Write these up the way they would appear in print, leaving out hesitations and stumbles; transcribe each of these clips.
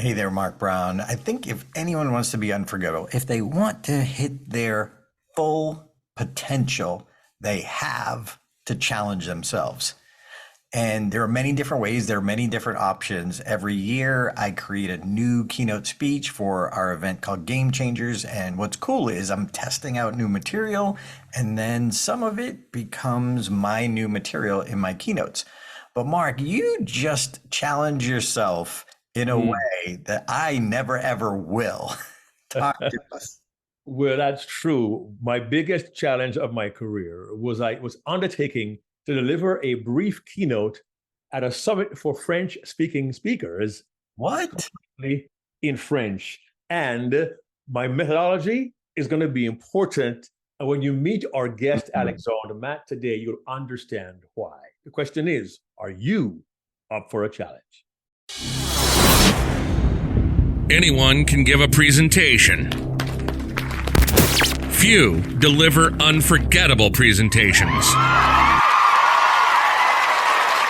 Hey there, Mark Brown. I think if anyone wants to be unforgettable, if they want to hit their full potential, they have to challenge themselves. And there are many different ways, there are many different options. Every year, I create a new keynote speech for our event called Game Changers. And what's cool is I'm testing out new material, and then some of it becomes my new material in my keynotes. But Mark, you just challenge yourself in a Mm. way that I never ever will. Talk to us. Well, that's true. My biggest challenge of my career was I was undertaking to deliver a brief keynote at a summit for French speaking speakers What? in French. And my methodology is going to be important. And when you meet our guest, Mhm. Alexandre Matte, today, you'll understand why. The question is, are you up for a challenge? Anyone can give a presentation. Few deliver unforgettable presentations.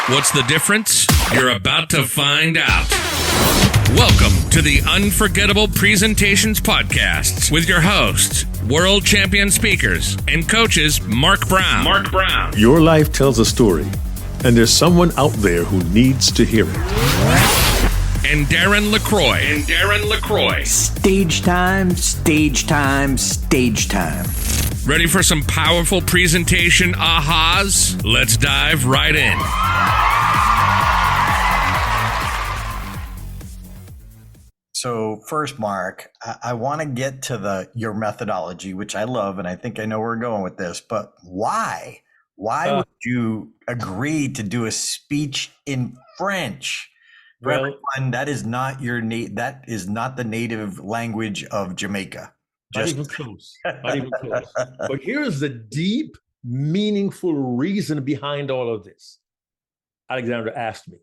What's the difference? You're about to find out. Welcome to the Unforgettable Presentations Podcasts with your hosts, world champion speakers and coaches Mark Brown. Your life tells a story, and there's someone out there who needs to hear it. And Darren LaCroix. Stage time, stage time, stage time. Ready for some powerful presentation ahas? Let's dive right in. So first, Mark, I want to get to your methodology, which I love, and I think I know where we're going with this. But why? Why would you agree to do a speech in French? For Well, everyone, that is not that is not the native language of Jamaica. not Just even close. Not even close. But here's the deep, meaningful reason behind all of this. Alexandra asked me.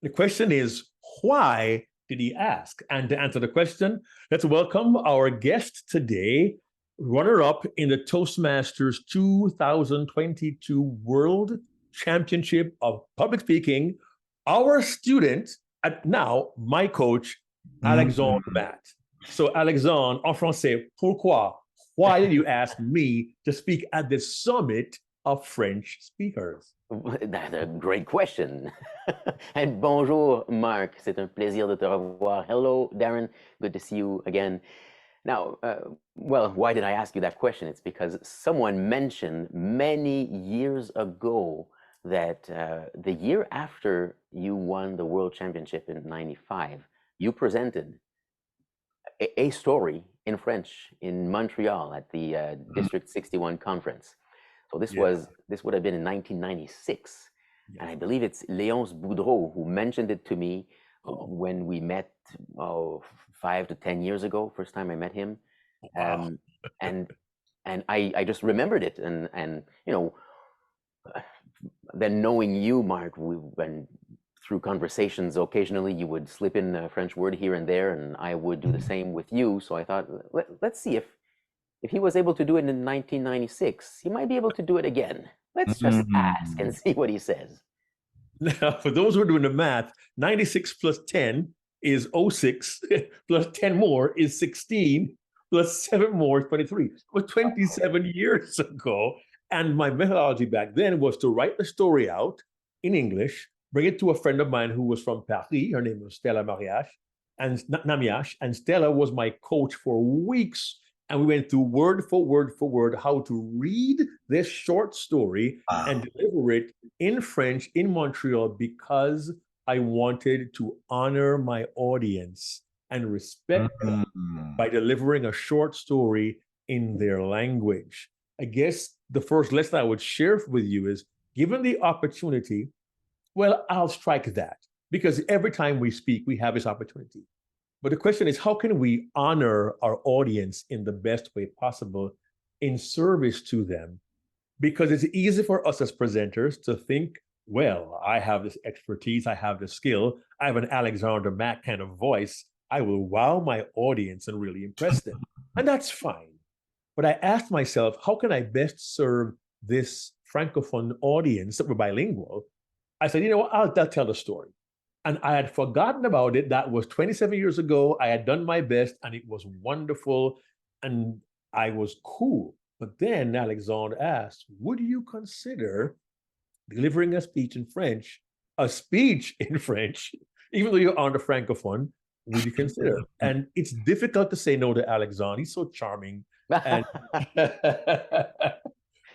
The question is, why did he ask? And to answer the question, let's welcome our guest today, runner-up in the Toastmasters 2022 World Championship of Public Speaking, our student, and now my coach, Alexandre Matte. So, Alexandre, en français, pourquoi? Why did you ask me to speak at the summit of French speakers? That's a great question. And bonjour, Mark. C'est un plaisir de te revoir. Hello, Darren. Good to see you again. Now, well, why did I ask you that question? It's because someone mentioned many years ago that the year after you won the World Championship in '95, you presented a story in French in Montreal at the District 61 conference. So this would have been in 1996. Yeah. And I believe it's Léonce Boudreau who mentioned it to me when we met 5 to 10 years ago, first time I met him. Wow. And I just remembered it. And you know, then knowing you, Mark, when through conversations, occasionally you would slip in a French word here and there, and I would do the same with you. So I thought, let's see if he was able to do it in 1996, he might be able to do it again. Let's just ask and see what he says. Now, for those who are doing the math, 96 plus 10 is 06, plus 10 more is 16, plus 7 more is 23. It was 27 years ago. And my methodology back then was to write the story out in English, bring it to a friend of mine who was from Paris. Her name was Stella Mariache, and Namiash, and Stella was my coach for weeks. And we went through word for word how to read this short story and deliver it in French in Montreal because I wanted to honor my audience and respect them by delivering a short story in their language. I guess the first lesson I would share with you is, given the opportunity, well, I'll strike that because every time we speak, we have this opportunity. But the question is, how can we honor our audience in the best way possible in service to them? Because it's easy for us as presenters to think, well, I have this expertise, I have the skill, I have an Alexandre Matte kind of voice. I will wow my audience and really impress them. And that's fine. But I asked myself, how can I best serve this Francophone audience that were bilingual? I said, you know what, I'll tell the story. And I had forgotten about it. That was 27 years ago. I had done my best and it was wonderful and I was cool. But then Alexandre asked, would you consider delivering a speech in French, even though you're on the Francophone, would you consider? And it's difficult to say no to Alexandre. He's so charming. And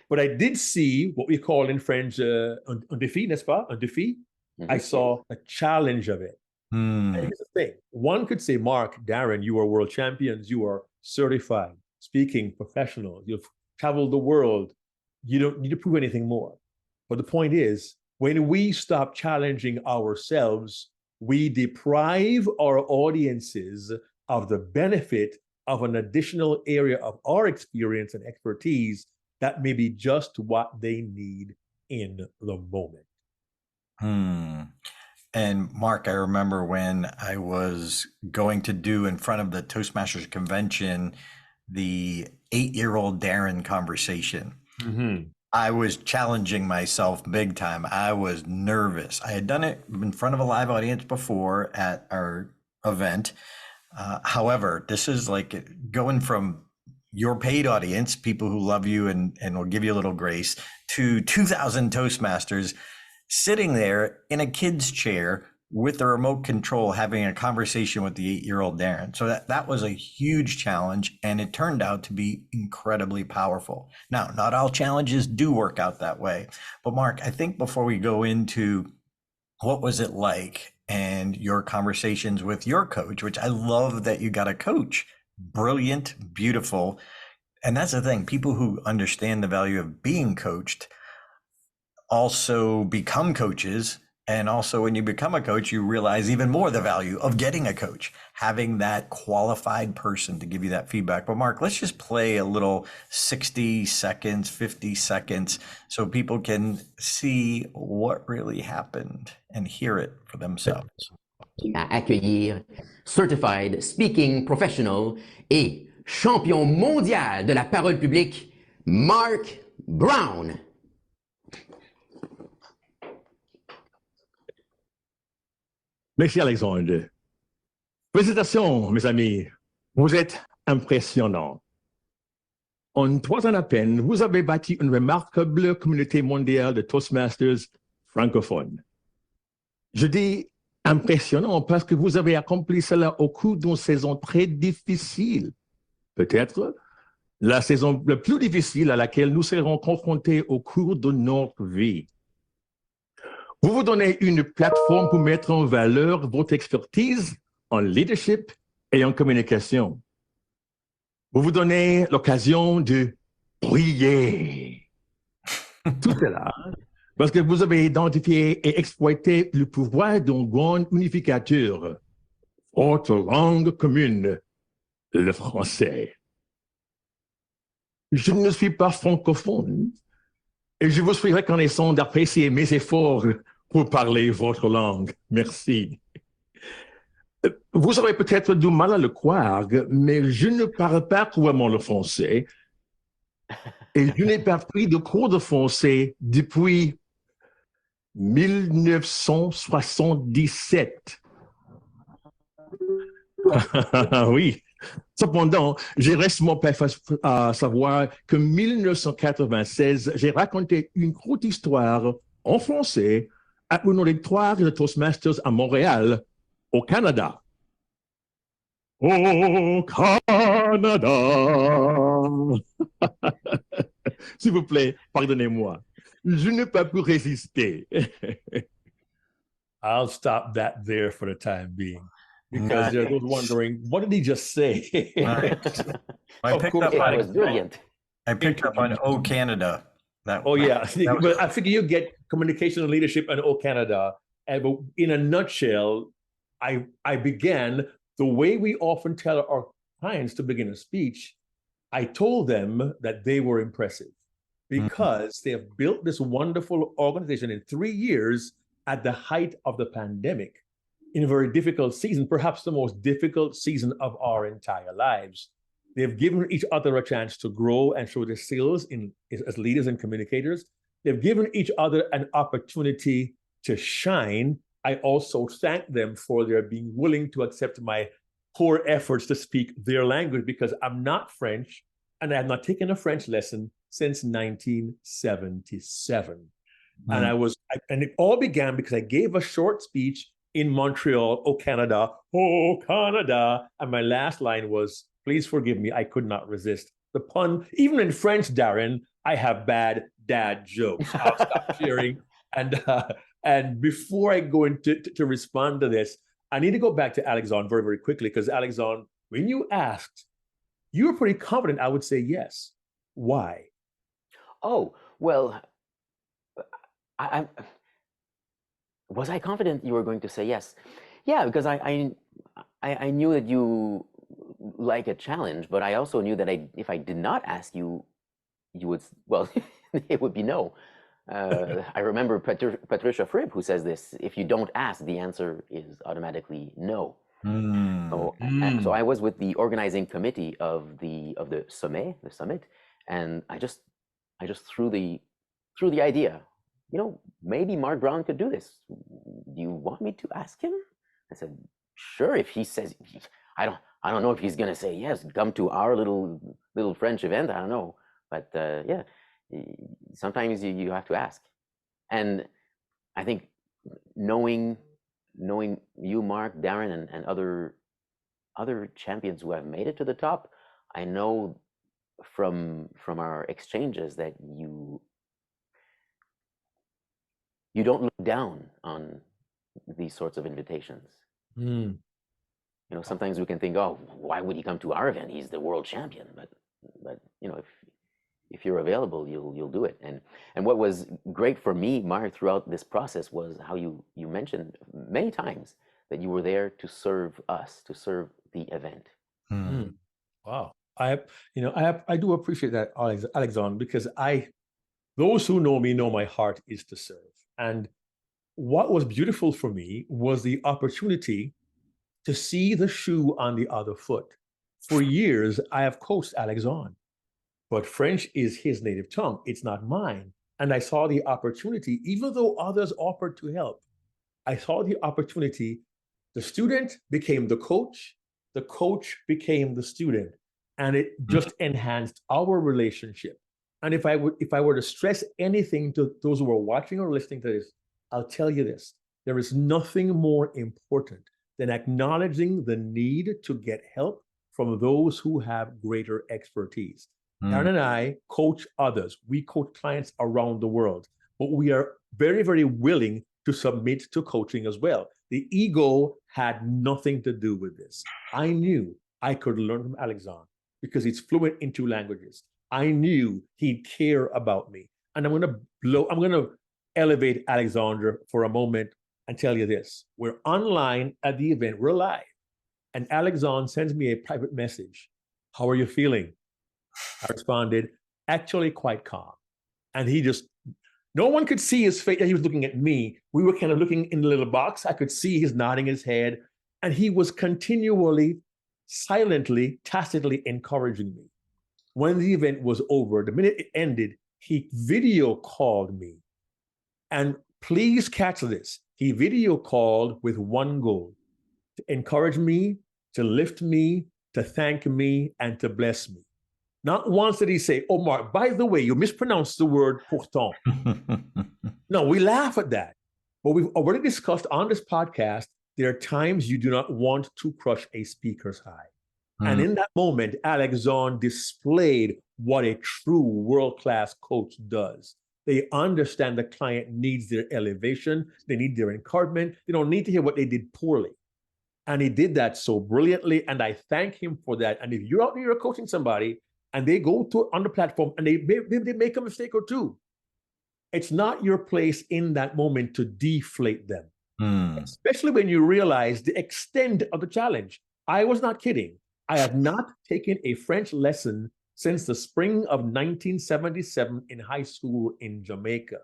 but I did see what we call in French un défi, n'est-ce pas? Un défi. I saw a challenge of it. And here's the thing. One could say, Mark, Darren, you are world champions. You are certified speaking professional. You've traveled the world. You don't need to prove anything more. But the point is, when we stop challenging ourselves, we deprive our audiences of the benefit of an additional area of our experience and expertise that may be just what they need in the moment. And Mark, I remember when I was going to do in front of the Toastmasters convention, the 8-year-old Darren conversation. I was challenging myself big time. I was nervous. I had done it in front of a live audience before at our event. However, this is like going from your paid audience, people who love you and will give you a little grace, to 2,000 Toastmasters sitting there in a kid's chair with the remote control having a conversation with the 8-year-old Darren. So that was a huge challenge, and it turned out to be incredibly powerful. Now, not all challenges do work out that way. But Mark, I think before we go into what was it like and your conversations with your coach, which I love that you got a coach, brilliant, beautiful. And that's the thing, people who understand the value of being coached also become coaches. And also when you become a coach, you realize even more the value of getting a coach, having that qualified person to give you that feedback. But Mark, let's just play a little 60 seconds, 50 seconds, so people can see what really happened and hear it for themselves. À accueillir Certified Speaking Professional et champion mondial de la parole publique, Mark Brown. Merci Alexandre. Félicitations, mes amis. Vous êtes impressionnants. En 3 ans à peine, vous avez bâti une remarquable communauté mondiale de Toastmasters francophones. Je dis impressionnant parce que vous avez accompli cela au cours d'une saison très difficile. Peut-être la saison la plus difficile à laquelle nous serons confrontés au cours de notre vie. Vous vous donnez une plateforme pour mettre en valeur votre expertise en leadership et en communication. Vous vous donnez l'occasion de briller. Tout cela parce que vous avez identifié et exploité le pouvoir d'un grand unificateur, votre langue commune, le français. Je ne suis pas francophone et je vous suis reconnaissant d'apprécier mes efforts pour parler votre langue. Merci. Vous aurez peut-être du mal à le croire, mais je ne parle pas couramment le français et je n'ai pas pris de cours de français depuis 1977. Oui. Cependant, j'ai récemment fait savoir qu'en 1996, j'ai raconté une courte histoire en français à un auditoire de Toastmasters à Montréal, au Canada. Au Canada! S'il vous plaît, pardonnez-moi. Je n'ai pas pu résister. I'll stop that there for the time being, because they're those wondering, what did he just say? I picked up It was brilliant. I picked up on "Oh Canada." Yeah, but I figure you get communication and leadership and "Oh Canada." And but in a nutshell, I began the way we often tell our clients to begin a speech. I told them that they were impressive because they have built this wonderful organization in 3 years at the height of the pandemic, in a very difficult season, perhaps the most difficult season of our entire lives. They've given each other a chance to grow and show their skills as leaders and communicators. They've given each other an opportunity to shine, I also thank them for their being willing to accept my poor efforts to speak their language, because I'm not French and I have not taken a French lesson since 1977. And it all began because I gave a short speech in Montreal, oh Canada, and my last line was, please forgive me, I could not resist the pun. Even in French, Darren, I have bad dad jokes. I'll stop sharing. And before I go into to respond to this, I need to go back to Alexandre very, very quickly, because Alexandre, when you asked, you were pretty confident I would say yes. Why? Oh, well, I was I confident you were going to say yes? Yeah, because I knew that you like a challenge, but I also knew that if I did not ask you, you would, well, it would be no. I remember Patricia Fripp, who says this: if you don't ask, the answer is automatically no. So I was with the organizing committee of the summit, and I just threw the idea. Maybe Mark Brown could do this. Do you want me to ask him? I said, sure. If he says, I don't know if he's gonna say yes. Come to our little French event. I don't know, but yeah. Sometimes you have to ask. And I think knowing you, Mark, Darren, and other champions who have made it to the top, I know from our exchanges that you don't look down on these sorts of invitations. Sometimes we can think, oh, why would he come to our event? He's the world champion. But if you're available, you'll do it. And what was great for me, Mark, throughout this process was how you mentioned many times that you were there to serve us, to serve the event. Wow. I do appreciate that, Alexandre, because those who know me know my heart is to serve. And what was beautiful for me was the opportunity to see the shoe on the other foot. For years, I have coached Alexandre, but French is his native tongue. It's not mine. And I saw the opportunity, even though others offered to help, I saw the opportunity. The student became the coach became the student, and it just enhanced our relationship. And if I were to stress anything to those who are watching or listening to this, I'll tell you this: there is nothing more important than acknowledging the need to get help from those who have greater expertise. Darren and I coach others. We coach clients around the world, but we are very, very willing to submit to coaching as well. The ego had nothing to do with this. I knew I could learn from Alexandre because he's fluent in 2 languages. I knew he'd care about me. And I'm going to elevate Alexandre for a moment and tell you this. We're online at the event. We're live. And Alexandre sends me a private message. How are you feeling? I responded, actually quite calm. And no one could see his face. He was looking at me. We were kind of looking in the little box. I could see he's nodding his head. And he was continually, silently, tacitly encouraging me. When the event was over, the minute it ended, he video called me. And please catch this. He video called with one goal: to encourage me, to lift me, to thank me, and to bless me. Not once did he say, oh, Mark, by the way, you mispronounced the word pourtant. No, we laugh at that. But we've already discussed on this podcast, there are times you do not want to crush a speaker's high. And in that moment, Alexandre displayed what a true world-class coach does. They understand the client needs their elevation. They need their encouragement. They don't need to hear what they did poorly. And he did that so brilliantly. And I thank him for that. And if you're out there, you're coaching somebody, and they go on the platform and they make a mistake or two, it's not your place in that moment to deflate them, especially when you realize the extent of the challenge. I was not kidding. I had not taken a French lesson since the spring of 1977 in high school in Jamaica.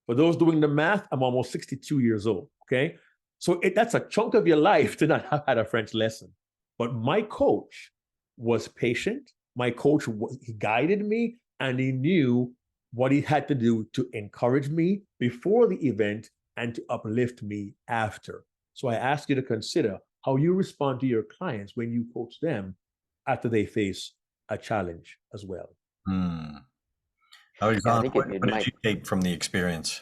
For those doing the math, I'm almost 62 years old, okay? So that's a chunk of your life to not have had a French lesson. But my coach was patient. My coach, he guided me, and he knew what he had to do to encourage me before the event and to uplift me after. So I ask you to consider how you respond to your clients when you coach them after they face a challenge as well. Alexandre, think what it did might- you take from the experience?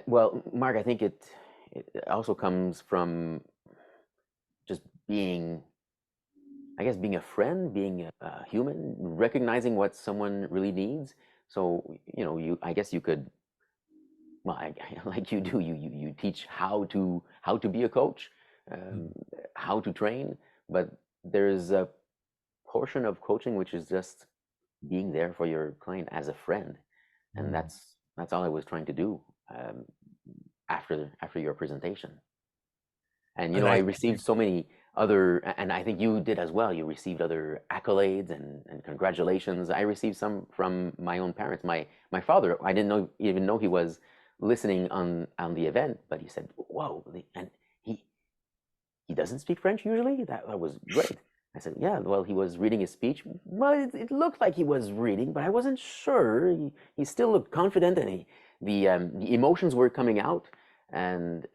Well, Mark, I think it also comes from just being, I guess, being a friend, being a human, recognizing what someone really needs. So, I guess you could, well, like you do, you teach how to be a coach, how to train, but there's a portion of coaching which is just being there for your client as a friend, and that's all I was trying to do after your presentation. And I received so many other, and I think you did as well. You received other accolades and congratulations. I received some from my own parents. My father, I didn't even know he was listening on the event, but he said, "Whoa!" And he doesn't speak French usually. That was great. I said, "Yeah." Well, he was reading his speech. Well, it looked like he was reading, but I wasn't sure. He still looked confident, and the emotions were coming out, and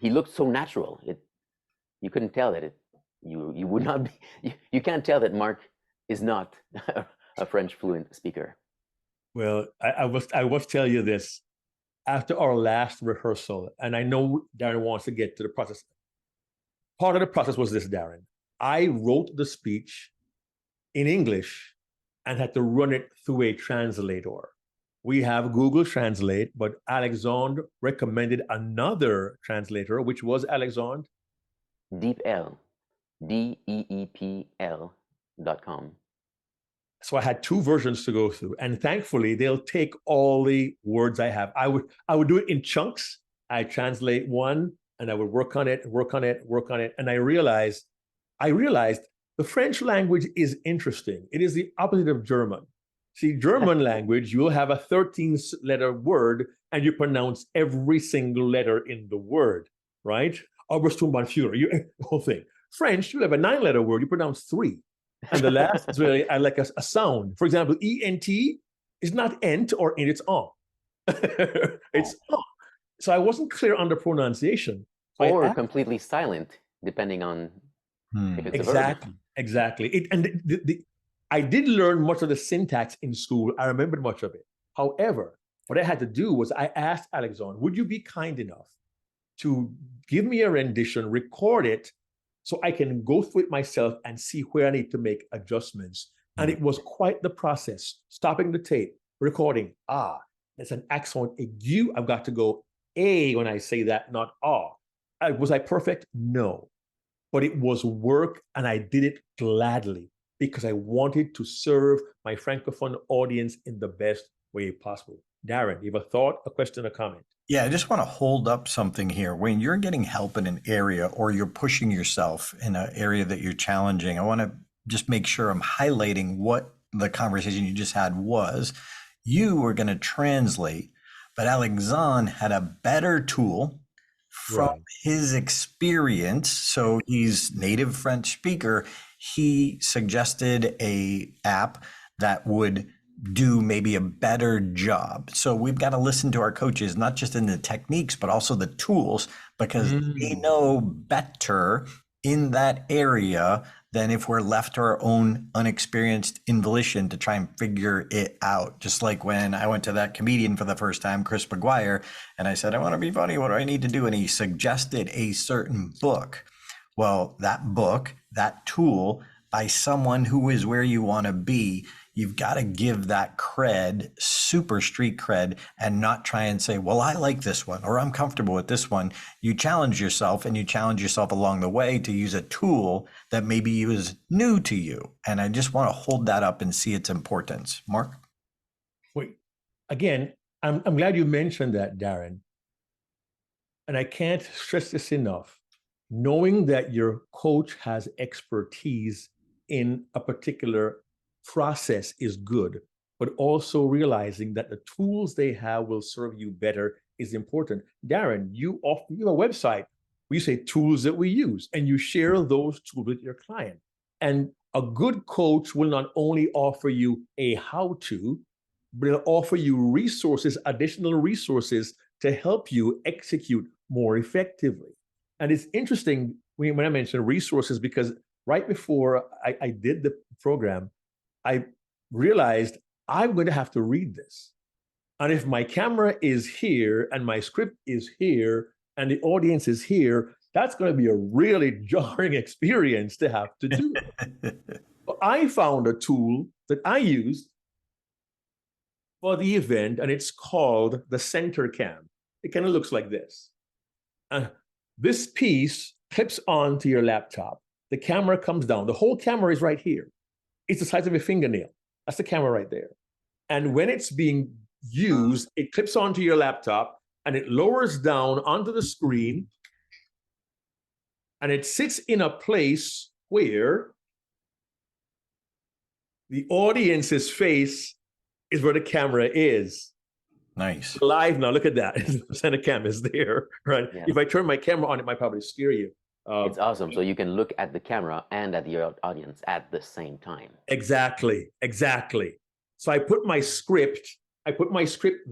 he looked so natural. You couldn't tell that you would not be. You can't tell that Mark is not a French fluent speaker. Well, I must tell you this. After our last rehearsal, and I know Darren wants to get to the process. Part of the process was this, Darren. I wrote the speech in English and had to run it through a translator. We have Google Translate, but Alexandre recommended another translator, which was Alexandre? DeepL, DEEPL.com. So I had two versions to go through, and thankfully they'll take all the words I have. I would do it in chunks. I translate one, and I would work on it, and I realized the French language is interesting. It is the opposite of German. See, German language, you'll have a 13-letter word, and you pronounce every single letter in the word, right? Oberstummbanführer, the whole thing. French, you have a 9-letter word, you pronounce 3. And the last is really like a sound. For example, ENT is not ent or in, it's on. It's on. So I wasn't clear on the pronunciation. Or completely silent, depending on if it's a verb. Exactly. I did learn much of the syntax in school. I remembered much of it. However, what I had to do was I asked Alexandre, would you be kind enough to give me a rendition, record it, so I can go through it myself and see where I need to make adjustments. And it was quite the process, stopping the tape, recording, there's an accent aigu, I've got to go A when I say that, not ah. Was I perfect? No. But it was work, and I did it gladly because I wanted to serve my Francophone audience in the best way possible. Darren, you have a thought, a question, a comment? Yeah, I just want to hold up something here. When you're getting help in an area or you're pushing yourself in an area that you're challenging, I want to just make sure I'm highlighting what the conversation you just had was. You were going to translate, but Alexandre had a better tool from his experience. So he's native French speaker. He suggested a app that would do maybe a better job. So we've got to listen to our coaches, not just in the techniques, but also the tools, because they know better in that area than if we're left to our own unexperienced involution to try and figure it out. Just like when I went to that comedian for the first time, Chris McGuire, and I said, I want to be funny. What do I need to do? And he suggested a certain book. Well, that book, that tool by someone who is where you want to be, you've got to give that cred, super street cred, and not try and say, well, I like this one, or I'm comfortable with this one. You challenge yourself, and you challenge yourself along the way to use a tool that maybe is new to you. And I just want to hold that up and see its importance. Mark? Wait, again, I'm glad you mentioned that, Darren. And I can't stress this enough. Knowing that your coach has expertise in a particular process is good, but also realizing that the tools they have will serve you better is important. Darren, you have a website where you say tools that we use, and you share those tools with your client. And a good coach will not only offer you a how-to, but it'll offer you resources, additional resources to help you execute more effectively. And it's interesting when I mention resources, because right before I did the program, I realized I'm going to have to read this. And if my camera is here and my script is here and the audience is here, that's going to be a really jarring experience to have to do. But I found a tool that I used for the event, and it's called the center cam. It kind of looks like this. This piece clips onto your laptop. The camera comes down. The whole camera is right here. It's the size of a fingernail. That's the camera right there. And when it's being used, it clips onto your laptop and it lowers down onto the screen, and it sits in a place where the audience's face is where the camera is. Nice. Live now, look at that. The center cam is there, right? Yeah. If I turn my camera on, it might probably scare you. It's awesome. So you can look at the camera and at the audience at the same time. Exactly. So I put my script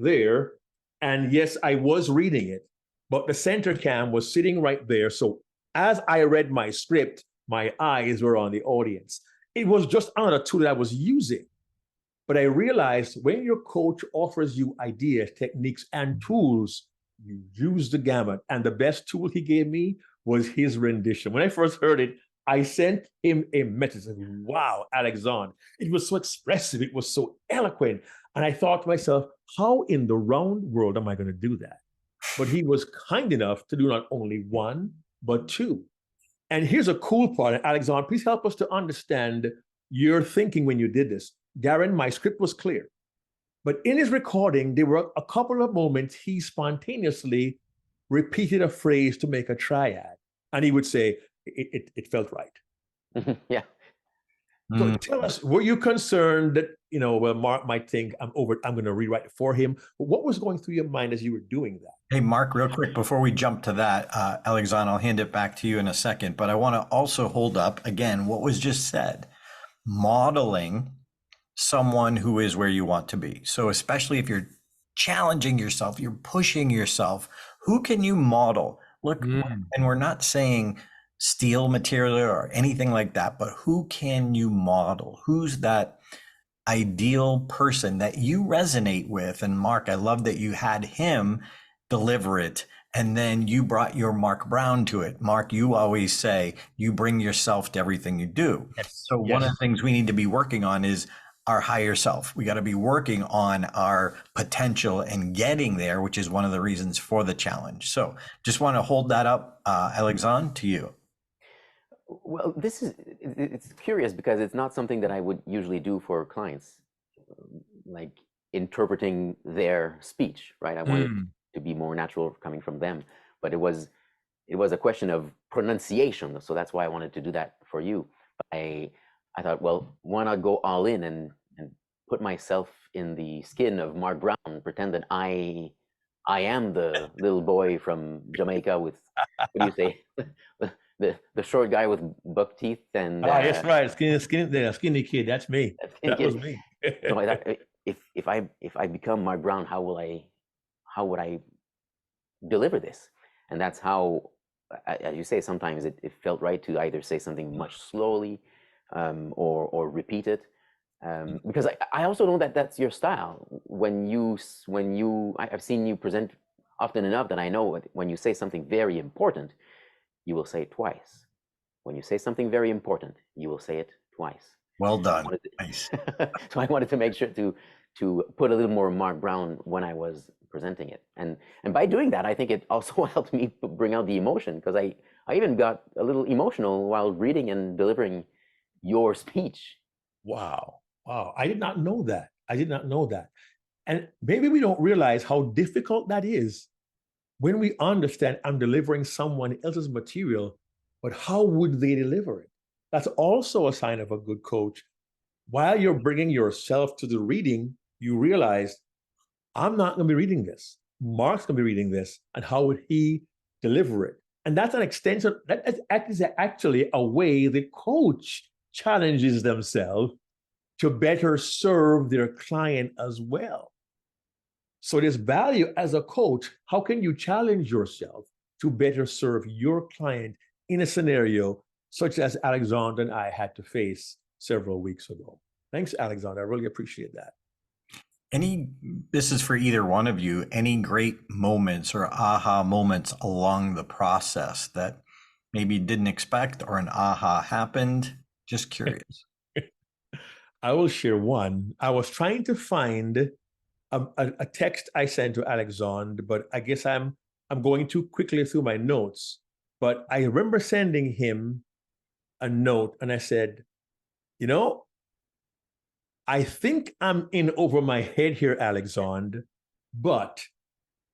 there, and yes, I was reading it, but the center cam was sitting right there. So as I read my script, my eyes were on the audience. It was just another tool that I was using. But I realized when your coach offers you ideas, techniques, and tools, you use the gamut. And the best tool he gave me was his rendition. When I first heard it, I sent him a message. Wow, Alexandre. It was so expressive. It was so eloquent. And I thought to myself, how in the round world am I going to do that? But he was kind enough to do not only one, but two. And here's a cool part. Alexandre, please help us to understand your thinking when you did this. Darren, my script was clear. But in his recording, there were a couple of moments he spontaneously repeated a phrase to make a triad. And he would say, it felt right. Yeah. So tell us, were you concerned that, well, Mark might think I'm going to rewrite it for him? But what was going through your mind as you were doing that? Hey, Mark, real quick, before we jump to that, Alexandre, I'll hand it back to you in a second, but I want to also hold up, again, what was just said. Modeling someone who is where you want to be. So especially if you're challenging yourself, you're pushing yourself, who can you model? Look, and we're not saying steal material or anything like that, but who can you model? Who's that ideal person that you resonate with? And Mark, I love that you had him deliver it, and then you brought your Mark Brown to it. Mark, you always say you bring yourself to everything you do. Yes. So one of the things we need to be working on is our higher self. We got to be working on our potential and getting there, which is one of the reasons for the challenge. So just want to hold that up, Alexandre, to you. Well, it's curious because it's not something that I would usually do for clients, like interpreting their speech, right? I wanted to be more natural coming from them, but it was a question of pronunciation. So that's why I wanted to do that for you. I thought, well, why not go all in and put myself in the skin of Mark Brown, pretend that I am the little boy from Jamaica with, what do you say, the short guy with buck teeth and. That's right, skinny kid. That's me. That was me. So I thought, if I become Mark Brown, how would I deliver this? And that's how, as you say, sometimes it felt right to either say something much slowly. Or repeat it, because I also know that that's your style. I've seen you present often enough that I know when you say something very important, you will say it twice. When you say something very important, you will say it twice. Well done. Nice. So I wanted to make sure to put a little more Mark Brown when I was presenting it, and by doing that, I think it also helped me bring out the emotion, because I even got a little emotional while reading and delivering your speech. Wow. I did not know that. And maybe we don't realize how difficult that is when we understand I'm delivering someone else's material, but how would they deliver it? That's also a sign of a good coach. While you're bringing yourself to the reading, you realize I'm not going to be reading this. Mark's going to be reading this, and how would he deliver it? And that's an extension. That is actually a way the coach challenges themselves to better serve their client as well. So there's value as a coach. How can you challenge yourself to better serve your client in a scenario such as Alexandre and I had to face several weeks ago? Thanks, Alexandre. I really appreciate that. This is for either one of you, any great moments or aha moments along the process that maybe didn't expect or an aha happened? Just curious. I will share one. I was trying to find a text I sent to Alexandre, but I guess I'm going too quickly through my notes. But I remember sending him a note and I said, you know, I think I'm in over my head here, Alexandre, but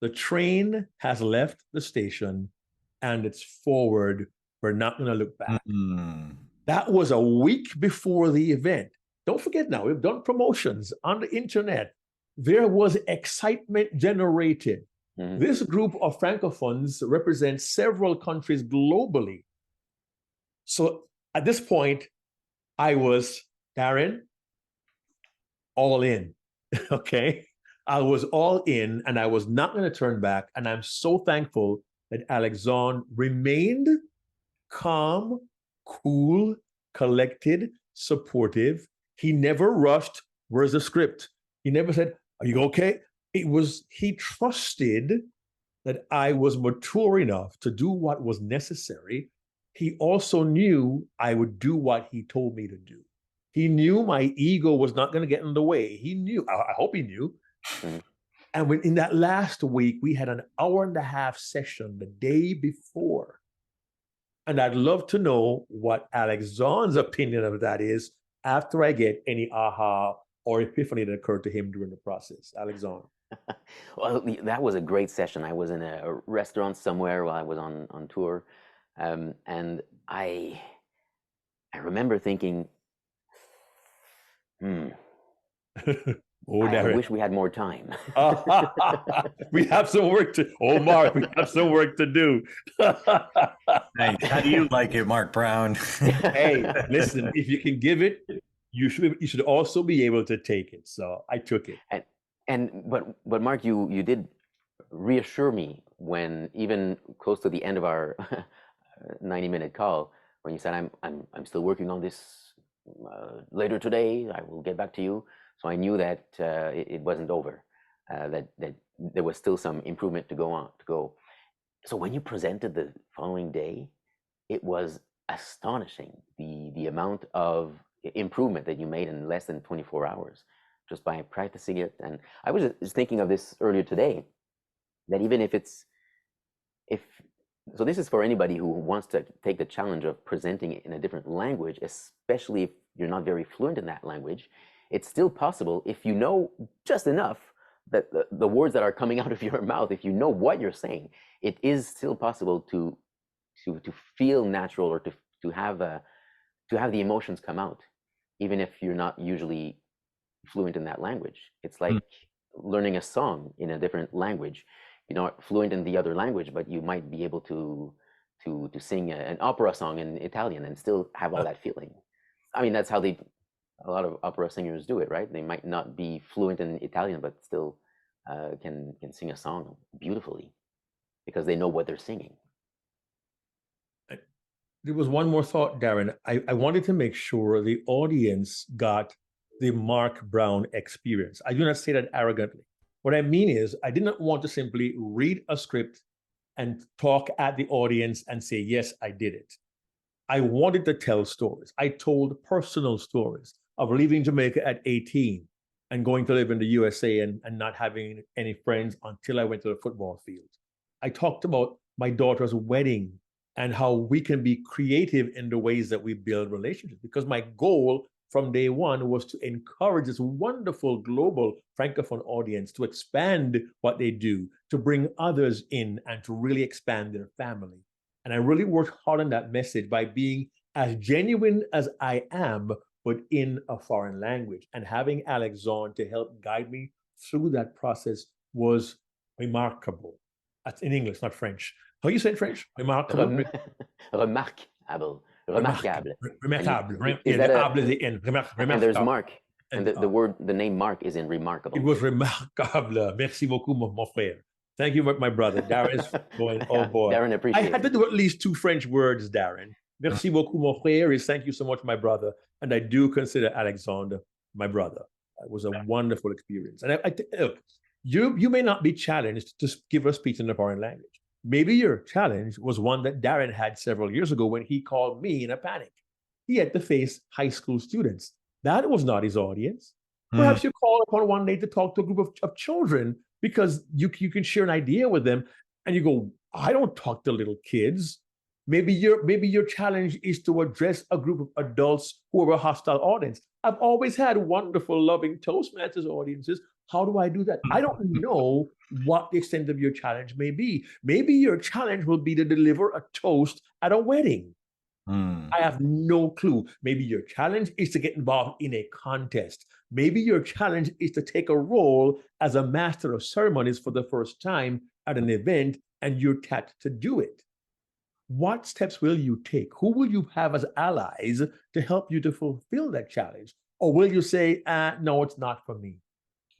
the train has left the station and it's forward. We're not going to look back. Mm-hmm. That was a week before the event. Don't forget now, we've done promotions on the internet. There was excitement generated. Mm-hmm. This group of Francophones represents several countries globally. So at this point, I was, Darren, all in, okay? I was all in and I was not going to turn back. And I'm so thankful that Alexandre remained calm, cool, collected, supportive. He never rushed, where's the script? He never said, are you okay? He trusted that I was mature enough to do what was necessary. He also knew I would do what he told me to do. He knew my ego was not going to get in the way. He knew, I hope he knew. Mm-hmm. And in that last week, we had an 1.5-hour session the day before. And I'd love to know what Alexandre's opinion of that is after I get any aha or epiphany that occurred to him during the process. Alexandre. Well, that was a great session. I was in a restaurant somewhere while I was on tour. And I remember thinking, I wish we had more time. We have some work to. Oh, Mark, we have some work to do. Hey, how do you like it, Mark Brown? Hey, listen. If you can give it, you should also be able to take it. So I took it. But Mark, you did reassure me when even close to the end of our 90-minute call, when you said I'm still working on this. Later today, I will get back to you. So I knew that it wasn't over, that there was still some improvement to go. So when you presented the following day, it was astonishing, the amount of improvement that you made in less than 24 hours just by practicing it. And I was just thinking of this earlier today, that even so this is for anybody who wants to take the challenge of presenting it in a different language, especially if you're not very fluent in that language. It's still possible if you know just enough that the words that are coming out of your mouth, if you know what you're saying, it is still possible to feel natural or to have the emotions come out, even if you're not usually fluent in that language. It's like learning a song in a different language. You're not fluent in the other language, but you might be able to sing an opera song in Italian and still have all that feeling. I mean, that's how a lot of opera singers do it, right? They might not be fluent in Italian, but still can sing a song beautifully because they know what they're singing. There was one more thought, Darren. I wanted to make sure the audience got the Mark Brown experience. I do not say that arrogantly. What I mean is, I did not want to simply read a script and talk at the audience and say, yes, I did it. I wanted to tell stories. I told personal stories of leaving Jamaica at 18 and going to live in the USA and not having any friends until I went to the football field. I talked about my daughter's wedding and how we can be creative in the ways that we build relationships, because my goal from day one was to encourage this wonderful global Francophone audience to expand what they do, to bring others in and to really expand their family. And I really worked hard on that message by being as genuine as I am, but in a foreign language. And having Alexandre to help guide me through that process was remarkable. That's in English, not French. How you say it in French? Remarkable. Remarquable. Remarquable. Remarquable. And there's Mark. And the name Mark is in remarkable. It was remarkable. Merci beaucoup, mon frère. Thank you, my brother. Darren is going, oh boy. Darren I appreciates had to it. do at least 2 French words, Darren. Merci beaucoup, mon frère is thank you so much, my brother. And I do consider Alexandre my brother. It was a wonderful experience. And look, you may not be challenged to give a speech in a foreign language. Maybe your challenge was one that Darren had several years ago when he called me in a panic. He had to face high school students. That was not his audience. Perhaps you call upon one day to talk to a group of children because you can share an idea with them, and you go, I don't talk to little kids. Maybe your challenge is to address a group of adults who are a hostile audience. I've always had wonderful, loving Toastmasters audiences. How do I do that? I don't know what the extent of your challenge may be. Maybe your challenge will be to deliver a toast at a wedding. I have no clue. Maybe your challenge is to get involved in a contest. Maybe your challenge is to take a role as a master of ceremonies for the first time at an event, and you're tapped to do it. What steps will you take? Who will you have as allies to help you to fulfill that challenge? Or will you say, no, it's not for me?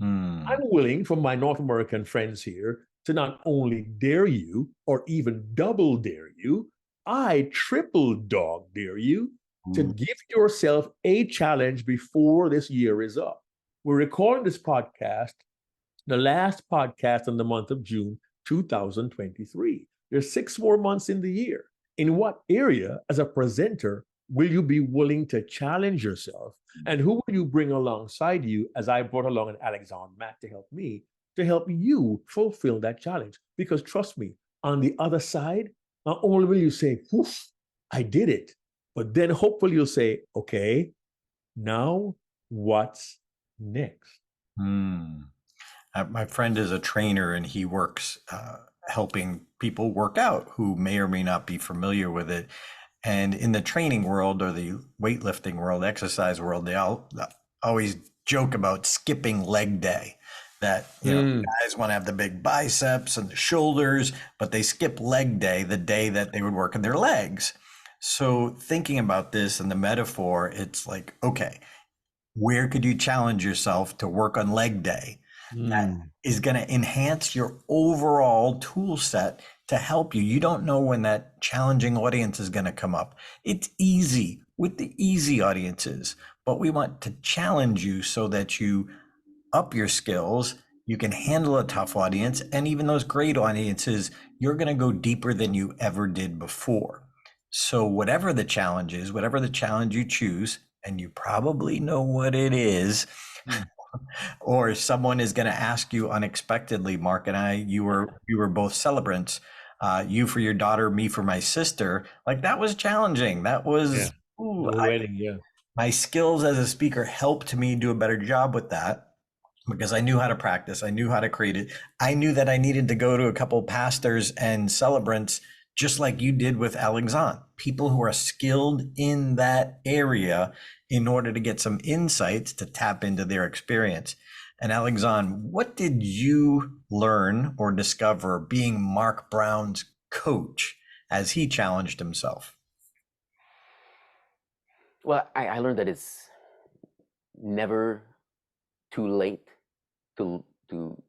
I'm willing for my North American friends here to not only dare you or even double dare you, I triple dog dare you to give yourself a challenge before this year is up. We're recording this podcast, the last podcast in the month of June 2023. There's 6 more months in the year. In what area, as a presenter, will you be willing to challenge yourself? And who will you bring alongside you, as I brought along an Alexandre Matte to help me, to help you fulfill that challenge? Because trust me, on the other side, not only will you say, "Oof, I did it," but then hopefully you'll say, okay, now what's next? My friend is a trainer, and he works helping people work out who may or may not be familiar with it. And in the training world, or the weightlifting world, exercise world, they always joke about skipping leg day. That guys want to have the big biceps and the shoulders, but they skip leg day, the day that they would work on their legs. So thinking about this and the metaphor, it's like, okay, where could you challenge yourself to work on leg day? That is going to enhance your overall tool set to help you. You don't know when that challenging audience is going to come up. It's easy with the easy audiences, but we want to challenge you so that you up your skills, you can handle a tough audience, and even those great audiences, you're going to go deeper than you ever did before. So whatever the challenge is, whatever the challenge you choose, and you probably know what it is, or someone is going to ask you unexpectedly. Mark and I, you were both celebrants, you for your daughter, me for my sister. Like, that was challenging. That was my skills as a speaker helped me do a better job with that, because I knew how to practice. I knew how to create it. I knew that I needed to go to a couple pastors and celebrants, just like you did with Alexandre, people who are skilled in that area, in order to get some insights to tap into their experience. And Alexandre, what did you learn or discover being Mark Brown's coach as he challenged himself? Well, I learned that it's never too late to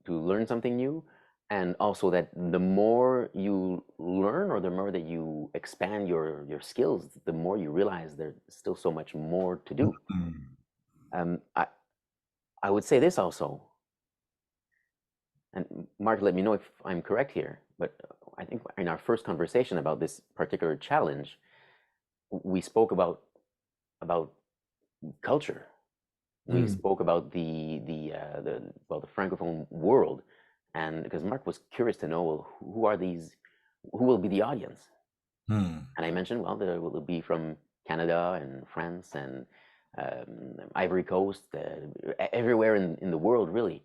learn something new, and also that the more you learn, or the more that you expand your skills, the more you realize there's still so much more to do. I would say this also, and Mark, let me know if I'm correct here, but I think in our first conversation about this particular challenge, we spoke about culture. We spoke about the Francophone world, and because Mark was curious to know, well, who will be the audience? And I mentioned, well, there will be from Canada and France and Ivory Coast, everywhere in the world, really.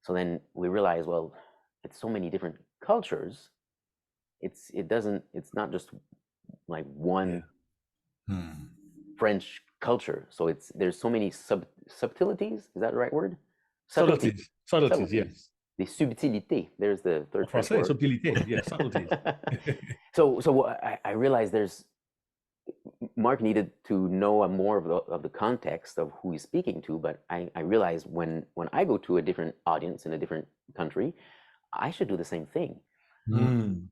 So then we realized, well, it's so many different cultures. It's not just like one French culture. So there's so many subtleties. Is that the right word? Subtleties, yes. The subtilités. There's the third French word. Subtilités, yes, subtleties. So I realized there's Mark needed to know more of the context of who he's speaking to, but I realized when I go to a different audience in a different country, I should do the same thing. Mm.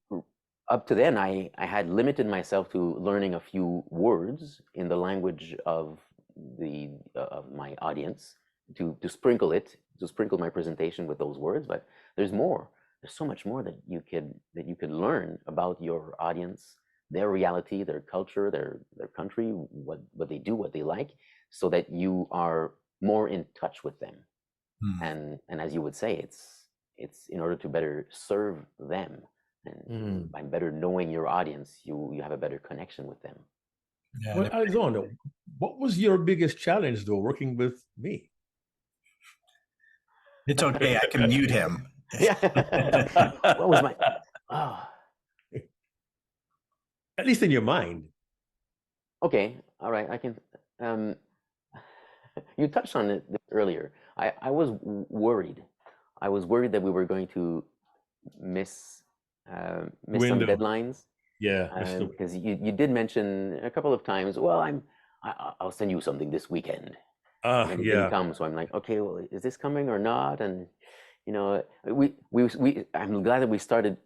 Up to then, I had limited myself to learning a few words in the language of my audience to sprinkle my presentation with those words. But there's more. There's so much more that you could learn about your audience, their reality, their culture, their country, what they do, what they like, so that you are more in touch with them. And as you would say, it's in order to better serve them, and by better knowing your audience, you have a better connection with them. Yeah, Well, Alexandre, what was your biggest challenge though working with me? it's okay. I can mute him. Yeah. What was my? Oh, At least in your mind. okay. All right. I can. You touched on it earlier. I was worried. I was worried that we were going to miss some Window. deadlines. Yeah. Because you did mention a couple of times, well, I'll send you something this weekend. And it didn't come, so I'm like, okay, well, is this coming or not? And I'm glad that we started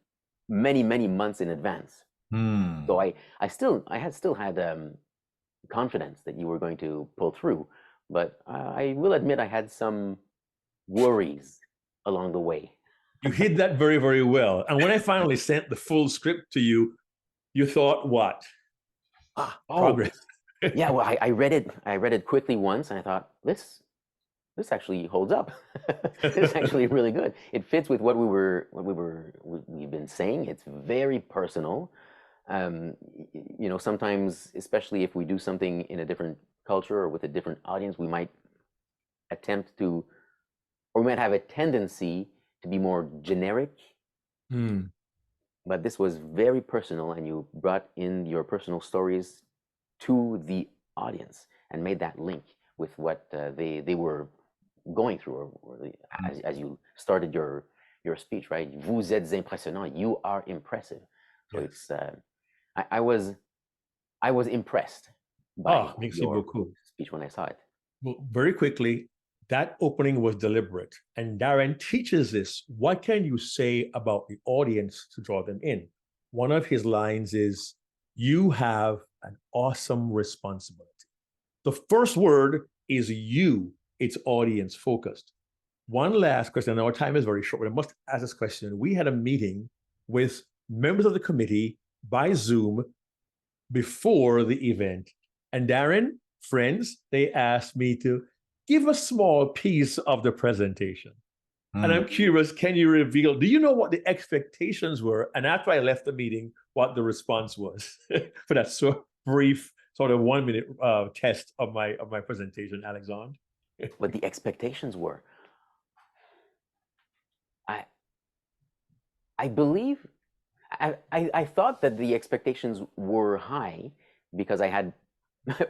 many months in advance. So I still had confidence that you were going to pull through, but I will admit I had some worries along the way. You hid that very, very well. And when I finally sent the full script to you, you thought what? Progress. Yeah, well, I read it quickly once, and I thought this actually holds up. It's actually really good. It fits with what we've been saying. It's very personal. Sometimes, especially if we do something in a different culture or with a different audience, we might attempt to, or we might have a tendency to be more generic. But this was very personal, and you brought in your personal stories to the audience and made that link with what they were going through, or as you started your speech, right? Vous êtes impressionnant. You are impressive. So it's I was impressed by your speech when I saw it. Well, very quickly, that opening was deliberate, and Darren teaches this. What can you say about the audience to draw them in? One of his lines is, "You have an awesome responsibility." The first word is you. It's audience focused. One last question, and our time is very short, but I must ask this question. We had a meeting with members of the committee by Zoom before the event. And Darren, friends, they asked me to give a small piece of the presentation. And I'm curious, can you reveal, do you know what the expectations were? And after I left the meeting, what the response was for that brief sort of 1 minute test of my presentation, Alexandre? What the expectations were. I believe, I thought that the expectations were high because I had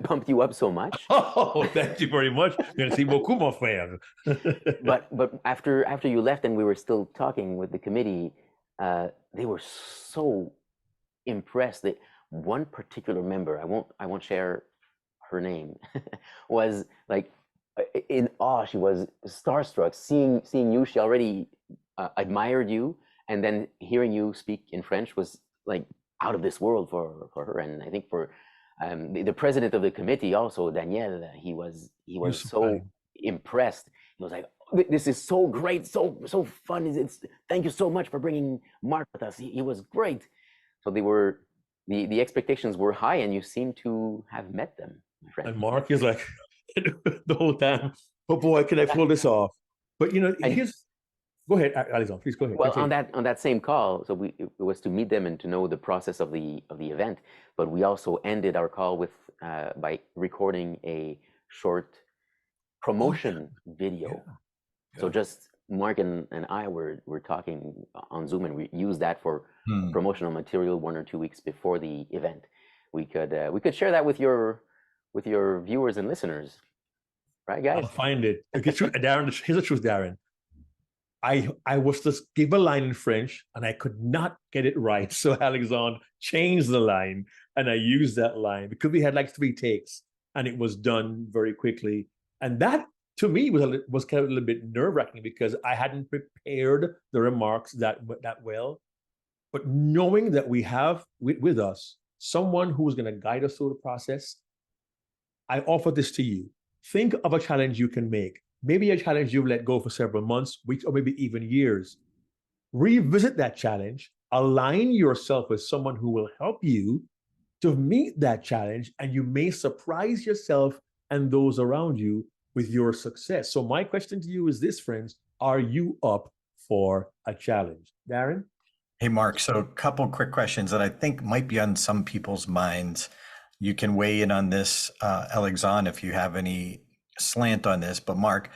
pumped you up so much. Oh, thank you very much. Merci beaucoup, mon frère. But after you left and we were still talking with the committee, they were so impressed that one particular member, I won't share her name, was like in awe. She was starstruck seeing you. She already admired you, and then hearing you speak in French was like out of this world for her. And I think for the president of the committee also, Daniel, he was so impressed. He was like, "This is so great, so fun. It's thank you so much for bringing Mark with us. He was great." So the expectations were high, and you seem to have met them, my friend. And Mark is like the whole time, "Oh boy, can I pull this off?" But go ahead, Alexandre, please go ahead. Well, on that same call, so it was to meet them and to know the process of the event. But we also ended our call with by recording a short promotion video. Yeah. So just Mark and I were talking on Zoom, and we used that for promotional material 1 or 2 weeks before the event. We could share that with your viewers and listeners, right, guys? I'll find it. Darren, here's the truth, Darren. I was to give a line in French and I could not get it right. So Alexandre changed the line and I used that line because we had like 3 takes and it was done very quickly. And that to me was kind of a little bit nerve-wracking because I hadn't prepared the remarks that well. But knowing that we have with us someone who is going to guide us through the process, I offer this to you. Think of a challenge you can make. Maybe a challenge you've let go for several months, weeks, or maybe even years. Revisit that challenge, align yourself with someone who will help you to meet that challenge, and you may surprise yourself and those around you with your success. So my question to you is this, friends: are you up for a challenge? Darren? Hey, Mark. So a couple quick questions that I think might be on some people's minds. You can weigh in on this, Alexandre, if you have any slant on this. But Mark,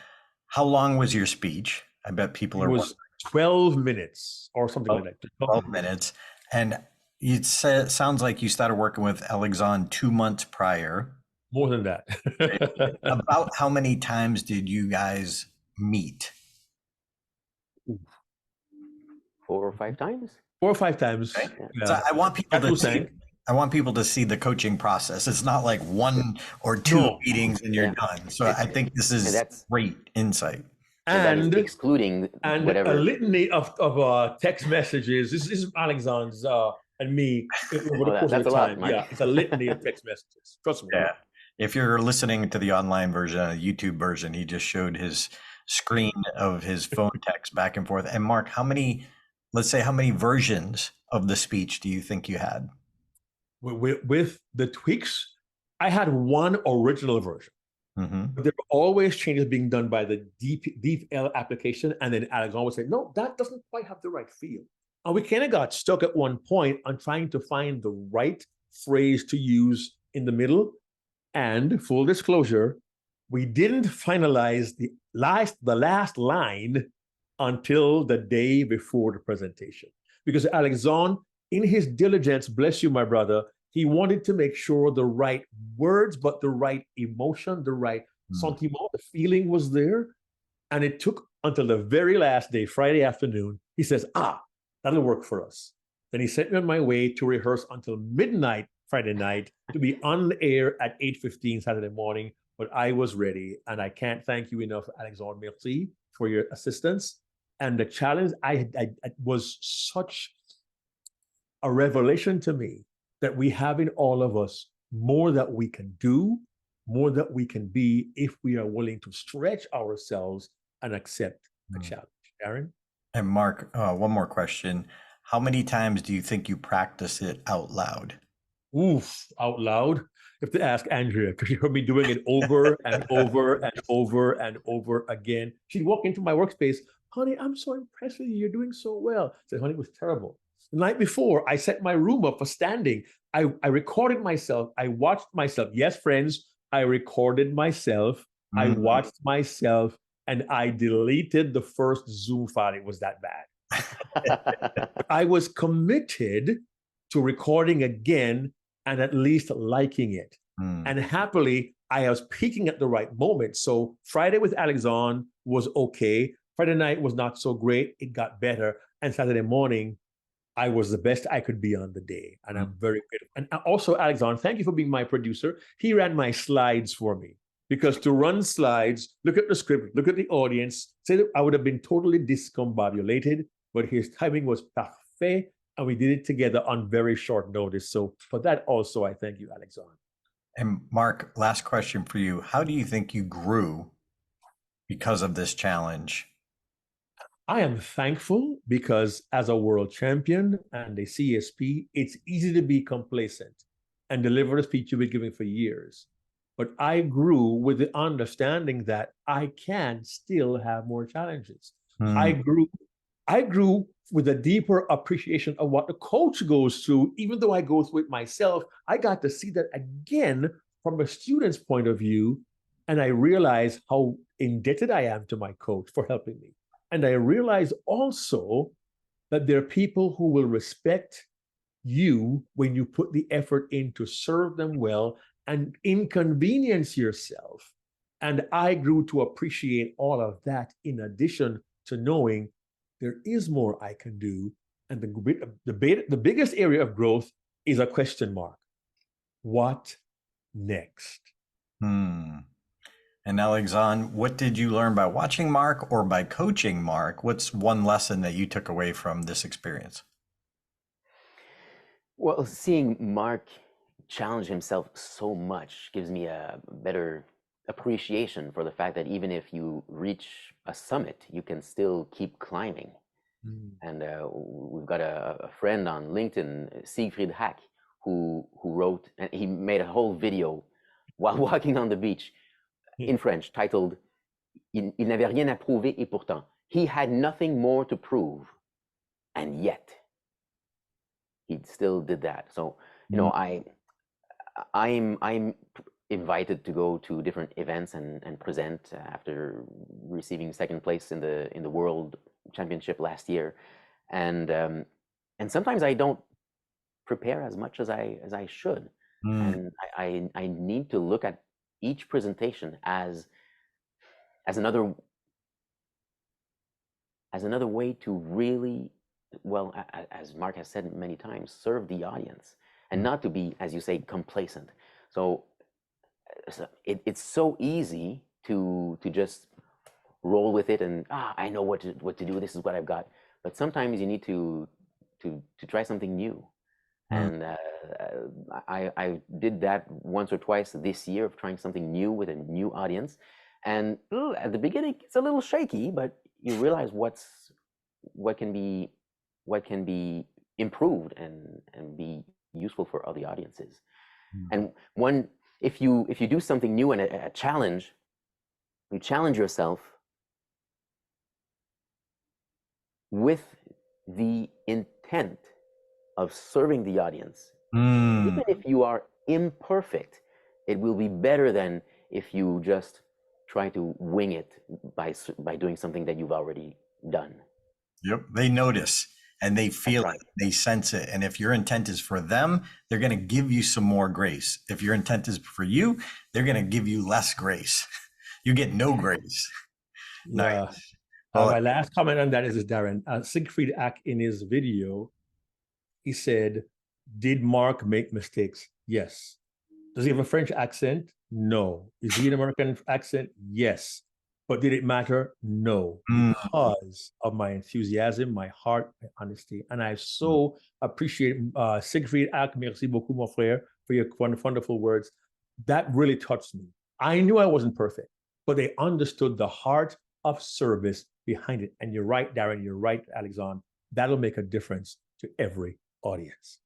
how long was your speech? I bet people It was 12 minutes or something like that. 12 minutes. And it sounds like you started working with Alexandre 2 months prior. More than that. About how many times did you guys meet? 4 or 5 times. 4 or 5 times. Okay. Yeah. So I want people to see. saying. I want people to see the coaching process. It's not like 1 or 2 meetings and you're done. So I think this is great insight. And excluding and whatever. a litany of text messages. This is Alexandre's and me over the course of the time. Yeah, it's a litany of text messages. Trust me. Yeah. If you're listening to the online version, a YouTube version, he just showed his screen of his phone text back and forth. And Mark, how many versions of the speech do you think you had? With the tweaks, I had one original version. Mm-hmm. But there were always changes being done by the DeepL application. And then Alexandre would say, no, that doesn't quite have the right feel. And we kind of got stuck at one point on trying to find the right phrase to use in the middle. And full disclosure, we didn't finalize the last line until the day before the presentation. Because Alexandre, in his diligence, bless you, my brother, he wanted to make sure the right words, but the right emotion, the right sentiment, the feeling was there. And it took until the very last day, Friday afternoon, he says, that'll work for us. Then he sent me on my way to rehearse until midnight Friday night to be on the air at 8:15 Saturday morning. But I was ready. And I can't thank you enough, Alexandre. Merci for your assistance. And the challenge, it was such a revelation to me that we have in all of us more that we can do, more that we can be if we are willing to stretch ourselves and accept the challenge. Darren? And Mark, one more question. How many times do you think you practice it out loud? Oof, out loud. You have to ask Andrea, because she heard me doing it over and over and over and over again. She'd walk into my workspace, honey, I'm so impressed with you. You're doing so well. I said, honey, it was terrible. The night before, I set my room up for standing. I recorded myself. I watched myself. Yes, friends, I recorded myself. I watched myself, and I deleted the first Zoom file. It was that bad. I was committed to recording again and at least liking it. And happily, I was peaking at the right moment. So Friday with Alexandre was okay. Friday night was not so great. It got better. And Saturday morning, I was the best I could be on the day. And I'm very grateful. And also, Alexandre, thank you for being my producer. He ran my slides for me. Because to run slides, look at the script, look at the audience, say that I would have been totally discombobulated, but his timing was parfait, and we did it together on very short notice. So for that also, I thank you, Alexandre. And Mark, last question for you. How do you think you grew because of this challenge? I am thankful because as a world champion and a CSP, it's easy to be complacent and deliver a speech you've been giving for years. But I grew with the understanding that I can still have more challenges. I grew with a deeper appreciation of what the coach goes through. Even though I go through it myself, I got to see that again from a student's point of view. And I realized how indebted I am to my coach for helping me. And I realized also that there are people who will respect you when you put the effort in to serve them well and inconvenience yourself. And I grew to appreciate all of that in addition to knowing there is more I can do. And the biggest area of growth is a question mark. What next? And Alexandre, what did you learn by watching Mark or by coaching Mark? What's one lesson that you took away from this experience? Well, seeing Mark challenge himself so much gives me a better appreciation for the fact that even if you reach a summit, you can still keep climbing. And we've got a friend on LinkedIn, Siegfried Hack, who wrote, and he made a whole video while walking on the beach in French titled Il n'avait rien à prouver et pourtant. He had nothing more to prove, and yet he still did that. So, you know, I'm invited to go to different events and present after receiving second place in the World Championship last year, and sometimes I don't prepare as much as I should, and I need to look at each presentation as another way to really, well, as Mark has said many times, serve the audience and not to be, as you say, complacent. So it's so easy to just roll with it and I know what to do. This is what I've got. But sometimes you need to try something new. And I did that once or twice this year of trying something new with a new audience. And at the beginning, it's a little shaky, but you realize what can be improved and be useful for other audiences. And if you do something new and a challenge, you challenge yourself with the intent of serving the audience. Even if you are imperfect, it will be better than if you just try to wing it by doing something that you've already done. Yep, they notice and they feel right. it, they sense it. And if your intent is for them, they're going to give you some more grace. If your intent is for you, they're going to give you less grace. You get no grace. Yeah. Nice. My last comment on that is Darren. Siegfried Ack, in his video, he said, did Mark make mistakes? Yes. Does he have a French accent? No. Is he an American accent? Yes. But did it matter? No. Because of my enthusiasm, my heart, my honesty. And I so appreciate Siegfried Ack, merci beaucoup, mon frère, for your wonderful words. That really touched me. I knew I wasn't perfect, but they understood the heart of service behind it. And you're right, Darren, you're right, Alexandre. That'll make a difference to every audience.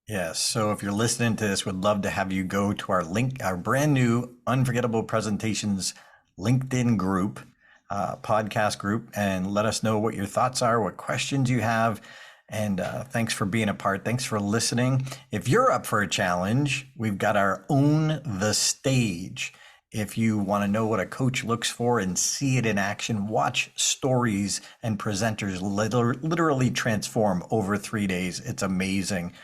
Yes. So if you're listening to this, we'd love to have you go to our brand new Unforgettable Presentations LinkedIn group, podcast group, and let us know what your thoughts are, what questions you have. And thanks for being a part. Thanks for listening. If you're up for a challenge, we've got our Own the Stage. If you want to know what a coach looks for and see it in action, watch stories and presenters literally transform over 3 days. It's amazing.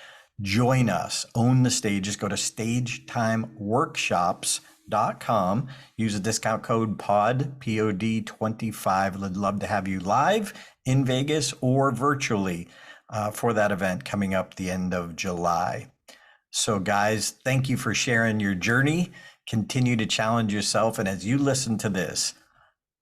Join us. Own the Stage. Just go to stagetimeworkshops.com. Use a discount code POD, POD25. I'd love to have you live in Vegas or virtually for that event coming up the end of July. So guys, thank you for sharing your journey. Continue to challenge yourself. And as you listen to this,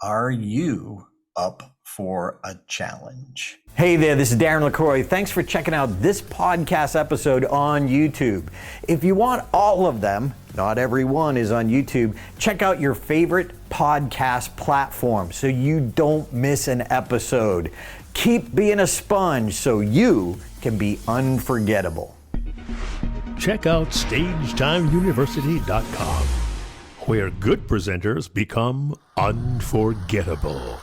are you up for a challenge? Hey there, this is Darren LaCroix. Thanks for checking out this podcast episode on YouTube. If you want all of them, not every one is on YouTube, check out your favorite podcast platform so you don't miss an episode. Keep being a sponge so you can be unforgettable. Check out StagetimeUniversity.com, where good presenters become unforgettable.